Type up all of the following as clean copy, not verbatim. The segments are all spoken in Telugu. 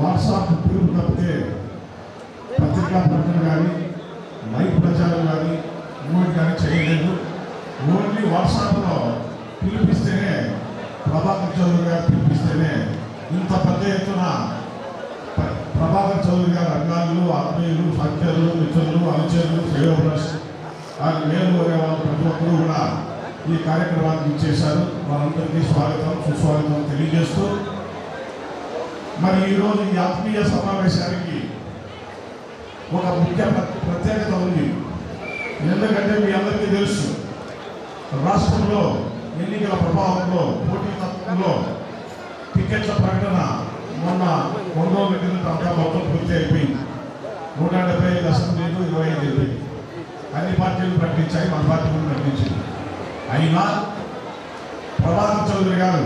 వాట్సాప్ పిలుపు తప్పితే పత్రికా ప్రకటన కానీ లైవ్ ప్రచారం కానీ మూమెంట్ కానీ చేయలేదు. ఓన్లీ వాట్సాప్లో పిలిపిస్తేనే ప్రభాకర్ చౌదరి గారు పిలిపిస్తేనే ఇంత పెద్ద ఎత్తున ప్రభాకర్ చౌదరి గారి అభిమానులు, ఆత్మీయులు, సఖ్యులు, మిత్రులు, అనుచరులు, శ్రేయోభిలాషులు నేను అనే వాళ్ళు ప్రతి ఒక్కరూ కూడా ఈ కార్యక్రమానికి ఇచ్చేశారు. వారందరికీ స్వాగతం సుస్వాగతం తెలియజేస్తూ మరి ఈరోజు ఈ ఆత్మీయ సమావేశానికి ఒక ముఖ్య ప్రత్యేకత ఉంది. ఎందుకంటే మీ అందరికీ తెలుసు, రాష్ట్రంలో ఎన్నికల ప్రభావంలో పోటీతత్వంలో టికెట్ల ప్రకటన మొన్న 2 రోజుల కిందట అంతా మొత్తం పూర్తి అయిపోయింది. 175 అసెంబ్లీలు 25 అయిపోయింది. అన్ని పార్టీలు ప్రకటించాయి, మన పార్టీ కూడా ప్రకటించింది. అయినా ప్రభాకర్ చౌదరి గారు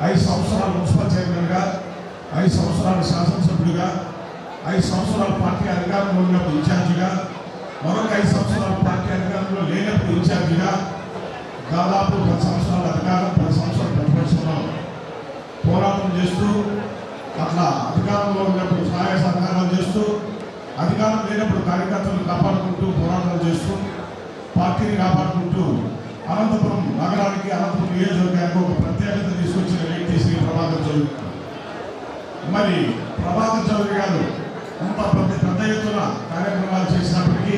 5 సంవత్సరాలు మున్సిపల్ చైర్మన్గా, 5 సంవత్సరాలు శాసనసభ్యుడిగా, 5 సంవత్సరాలు పార్టీ అధికారంలో ఉన్నప్పుడు ఇన్ఛార్జిగా, మరొక 5 సంవత్సరాలు పార్టీ అధికారంలో లేనప్పుడు ఇన్ఛార్జిగా, దాదాపు 10 సంవత్సరాల అధికారం, 10 సంవత్సరాల ప్రతిపక్షంలో పోరాటం చేస్తూ, అట్లా అధికారంలో ఉన్నప్పుడు సహాయ సహకారాలు చేస్తూ, అధికారం లేనప్పుడు కార్యకర్తలను కాపాడుకుంటూ పోరాటాలు చేస్తూ, పార్టీని కాపాడుకుంటూ అనంతపురం నగరానికి, అనంతపురం నియోజకవర్గానికి ఒక ప్రత్యేకత తీసుకొచ్చిన వ్యక్తి శ్రీ ప్రభాకర్ చౌదరి. మరి ప్రభాకర్ చౌదరి గారు అంత పెద్ద ఎత్తున కార్యక్రమాలు చేసినప్పటికీ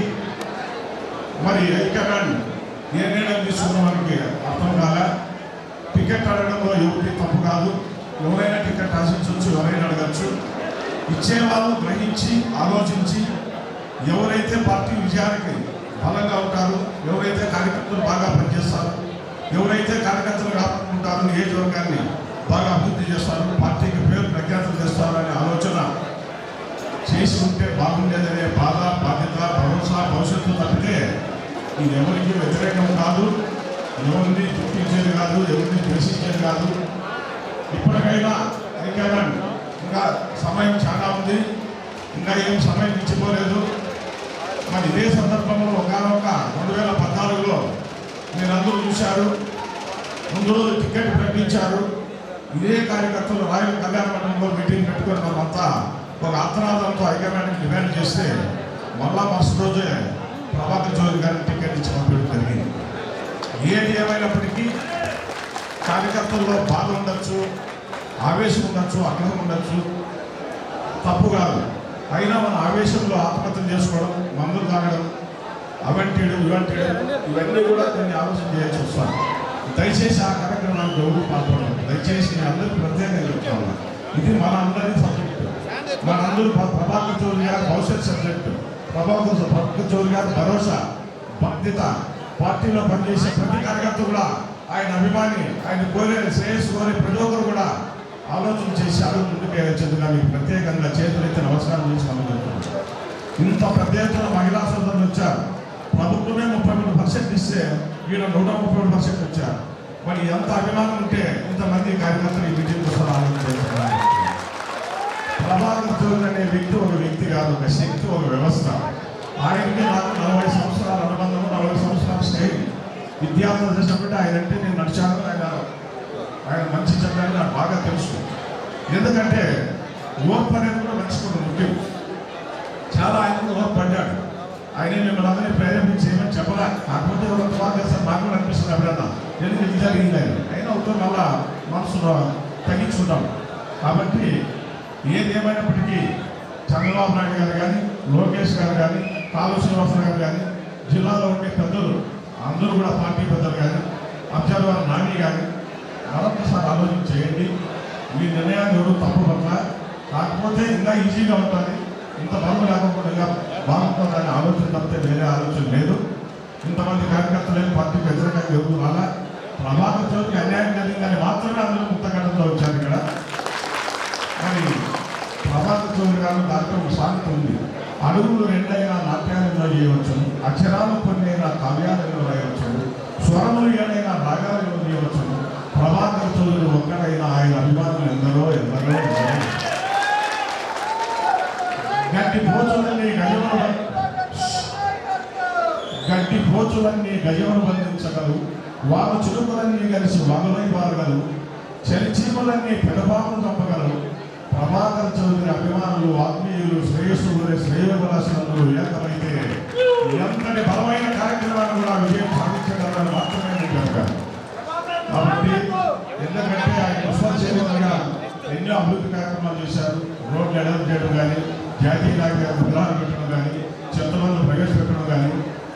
మరి హైకమాండ్ ఏ నిర్ణయం తీసుకున్న మనకి అర్థం కాలే. టికెట్ అడగడంలో ఎవరికి తప్పు కాదు, ఎవరైనా టికెట్ ఆశించవచ్చు, ఎవరైనా అడగచ్చు. ఇచ్చేవాళ్ళు గ్రహించి ఆలోచించి ఎవరైతే పార్టీ విజయానికి బలంగా ఉంటారో, ఎవరైతే కార్యకర్తలు బాగా పనిచేస్తారో, ఎవరైతే కార్యకర్తలు కాపాడుకుంటారో, నియోజకవర్గాన్ని బాగా అభివృద్ధి చేస్తారు, పార్టీకి పేరు ప్రఖ్యాతులు చేస్తారు అనే ఆలోచన చేసి ఉంటే బాగుండేదనే బాధ, బాధ్యత, భరోసా, భవిష్యత్తు తప్పితే ఇది ఎవరికి వ్యతిరేకం కాదు, ఎవరిని గుర్తించేది కాదు, ఎవరిని ద్వేషించేది కాదు. ఇప్పటికైనా హైకమాండ్ ఇంకా సమయం చాలా ఉంది, ఇంకా ఏం సమయం ఇచ్చిపోలేదు. మరి ఇదే సందర్భంలో ఒకనొక 2014లో మీరందరూ చూశారు, ముందు రోజు టికెట్ ప్రకటించారు. ఇదే కార్యకర్తలు రాయల్ కళ్యాణ మండపంలో మీటింగ్ పెట్టుకుని మనమంతా ఒక అర్థనాదంతో హైకమాండ్కి డిమాండ్ చేస్తే మళ్ళా మరుసటి రోజే ప్రభాకర్ చౌదరి గారికి టికెట్ ఇచ్చి పంపించడం జరిగింది. ఏది ఏమైనప్పటికీ కార్యకర్తల్లో బాధ ఉండొచ్చు, ఆవేశం ఉండొచ్చు, ఆగ్రహం ఉండొచ్చు, తప్పు కాదు. అయినా మన ఆవేశంలో ఆత్మహత్య చేసుకోవడం, మందులు తాగడం, అవంటీడు ఇవంటీడు ఇవన్నీ కూడా కొన్ని ఆలోచన చేయాల్సి వస్తాను. దయచేసి ఆ కార్యక్రమానికి ఎవరు పాల్పడడం, దయచేసి నేను అందరికీ ప్రత్యేకంగా చెప్తాను. ఇది మన అందరి సబ్జెక్టు, మనందరూ ప్రభాకర్ చౌదరి గారి భవిష్యత్ సబ్జెక్టు, ప్రభాకర్ చౌదరి గారి భరోసా, బాధ్యత. పార్టీలో పనిచేసే ప్రతి కార్యకర్త కూడా ఆయన అభిమాని, ఆయన కోరే శ్రేయస్సు కోరే ప్రతి ఒక్కరు కూడా ఆలోచన చేసి అడుగు ముందుకు వేయొచ్చేందుకు మీకు ప్రత్యేకంగా చేతులెత్తి నమస్కారం చేసి అనుకుంటున్నాను. ఇంత పెద్ద ఎత్తున మహిళా సోదరులు వచ్చారు. ప్రభుత్వమే 33% ఇస్తే వీళ్ళు 131% వచ్చారు. మరి ఎంత అభిమానం ఉంటే ఇంతమంది కార్యకర్తలు ఈ మీటింగ్ కోసం ఆలోచన చేస్తున్నారు. ప్రభాకర్ చౌదరి అనే వ్యక్తి ఒక వ్యక్తి కాదు, ఒక శక్తి, ఒక వ్యవస్థ. ఆయనకి నాకు 40 సంవత్సరాల అనుబంధము, 40 సంవత్సరాల స్నేహం. విద్యార్థుల దశ బట్టి ఆయన అంటే నేను నడిచాను. ఆయన మంచి చెప్పాలని నాకు బాగా తెలుసు. ఎందుకంటే ఓర్పు అనేది కూడా మర్చిపోవడం ముఖ్యం. చాలా ఆయన ఓర్పు పడ్డాడు. ఆయన మిమ్మల్ని అందరినీ ప్రేరేపించేయమని చెప్పరా, కాకపోతే ఒక బాగా చేస్తారు, నాకు కూడా అనిపిస్తుంది ఎప్పుడన్నా ఎందుకు ఇది జరిగింది. అయినా ఒకటి మళ్ళా మనసులో తగ్గించుకుంటాం. కాబట్టి ఏది ఏమైనప్పటికీ చంద్రబాబు నాయుడు గారు కానీ, లోకేష్ గారు కానీ, కాలువ శ్రీనివాసరావు గారు కానీ, జిల్లాలో ఉండే పెద్దలు అందరూ కూడా పార్టీ పెద్దలు కానీ, అబ్జర్వర్ నాని కానీ మరొకసారి ఆలోచన చేయండి. మీ నిర్ణయాన్ని ఎవరు తప్పు పట్ల, కాకపోతే ఇంకా ఈజీగా ఉంటుంది, ఇంత బలం లేకుండా ఇంకా బాగుంటుందని ఆలోచన తప్పితే వేరే ఆలోచన లేదు. ఇంతమంది కార్యకర్తలు పార్టీకి వ్యతిరేకంగా ఎవరు రాలా. ప్రభాకర్ చౌదరికి అన్యాయం జరిగిందని మాత్రమే అందరూ ముక్తగడ్డంతో వచ్చారు ఇక్కడ. మరి ప్రభాకర్ చౌదరి గారు దాంట్లో ఒక సామెత ఉంది, అడుగులు 2 అయినా నాట్యాలలో చేయవచ్చు, అక్షరాలు కొన్ని అయినా కావ్యాలలో రాయవచ్చు, స్వరములు ఏదైనా రాగాలలో చేయవచ్చు. ప్రభాకర్ చౌదరి ఒక్కడైనా ఆయన అభిమానులు ఎందరో ఎందరో ఎందరో. గడ్డి పోచులన్నీ గజమును బంధించగలవు, వారు చిలుకలన్నీ కలిసి వాగులై వారగలవు, చలిచీమలన్నీ పెదబాబును చంపగలవు. ప్రభాకర్ చౌదరి అభిమానులు, ఆత్మీయులు, శ్రేయోభిలాషులు ఏకమైతే ఎంతటి బలమైన కార్యక్రమాన్ని కూడా విజయం సాధించగలరని మాత్రమే నేను చెప్పాను. కాబట్టి ఎందుకంటే ఆయన విశ్వసేవలుగా ఎన్నో అభివృద్ధి కార్యక్రమాలు చేశారు. రోడ్లు ఎడలు చేయడం కానీ, జాతీయ నాయకుల విగ్రహాలు పెట్టడం కానీ, చెత్తమందులు ప్రవేశపెట్టడం కానీ,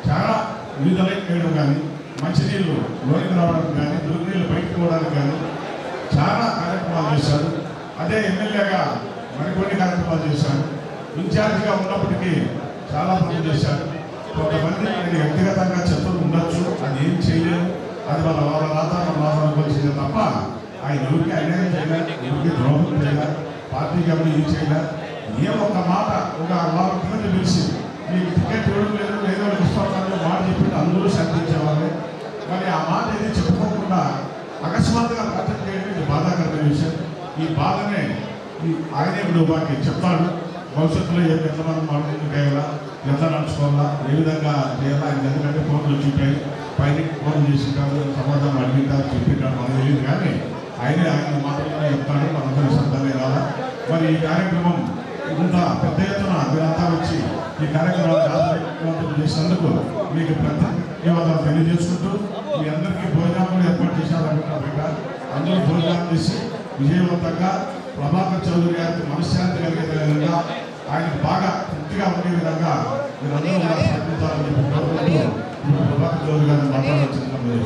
చాలా విడుదలై చేయడం కానీ, మంచినీళ్ళు లోనికి రావడానికి కానీ, దుర్నీళ్ళు బయటకు పోవడానికి కానీ చాలా కార్యక్రమాలు చేశారు. అదే ఎమ్మెల్యేగా మరికొన్ని కార్యక్రమాలు చేశారు. ఇన్ఛార్జిగా ఉన్నప్పటికీ చాలా పనులు చేశారు. కొంతమంది నేను వ్యక్తిగతంగా చెత్తలు ఉండొచ్చు, అది ఏం చేయలేదు, అది వాళ్ళ రాజాన్ని తప్ప ఆయన ఎవరికి అన్యాయం చేయలేదు, ఎవరికి ద్రోహం చేయలేదు, పార్టీకి ఎవరు ఏం చేయలేదు. ఏ ఒక్క మాట ఒక వాళ్ళ కింద పిలిచి మీకు టికెట్ ఇవ్వడం లేదు, ఏదో ఇష్టపడాలని మాట చెప్పి అందరూ శాంతించేవాళ్ళే. మరి ఆ మాట ఏది చెప్పుకోకుండా అకస్మాత్తుగా ప్రకటన చేయడం ఇది బాధాకరమైన విషయం. ఈ బాధనే ఆయనే ఇప్పుడు మాకు చెప్తాడు. భవిష్యత్తులో ఎంతమంది మాట్లాడుతూ చేయాలా, ఎంత నడుచుకోవాలా, ఏ విధంగా చేయాలా, ఆయన ఎందుకంటే ఫోన్లు చూపాయి, పైన ఫోన్ చేసింటారు, సమాధానం అడిగింటారు, చెప్పింటారు, మనకు తెలియదు. కానీ ఆయన మాటలనే చెప్తాడు, మనందరూ శ్రద్ధలే కాదా. మరి ఈ కార్యక్రమం ఇంత పెద్ద ఎత్తున మీరంతా వచ్చి ఈ కార్యక్రమాన్ని చేసినందుకు మీకు ధన్యవాదాలు తెలియజేసుకుంటూ, మీ అందరికీ భోజనాలు కూడా ఏర్పాటు చేశారనుకుంటా. అందరూ భోజనాలు చేసి విజయవంతంగా ప్రభాకర్ చౌదరి గారికి మనశ్శాంతి కలిగే విధంగా, ఆయనకు బాగా తృప్తిగా ఉండే విధంగా మీరందరూ కూడా సాధించాలని చెప్పి కోరుకుంటూ ప్రభాకర్ చౌదరి గారిని మాట్లాడాల్సింది.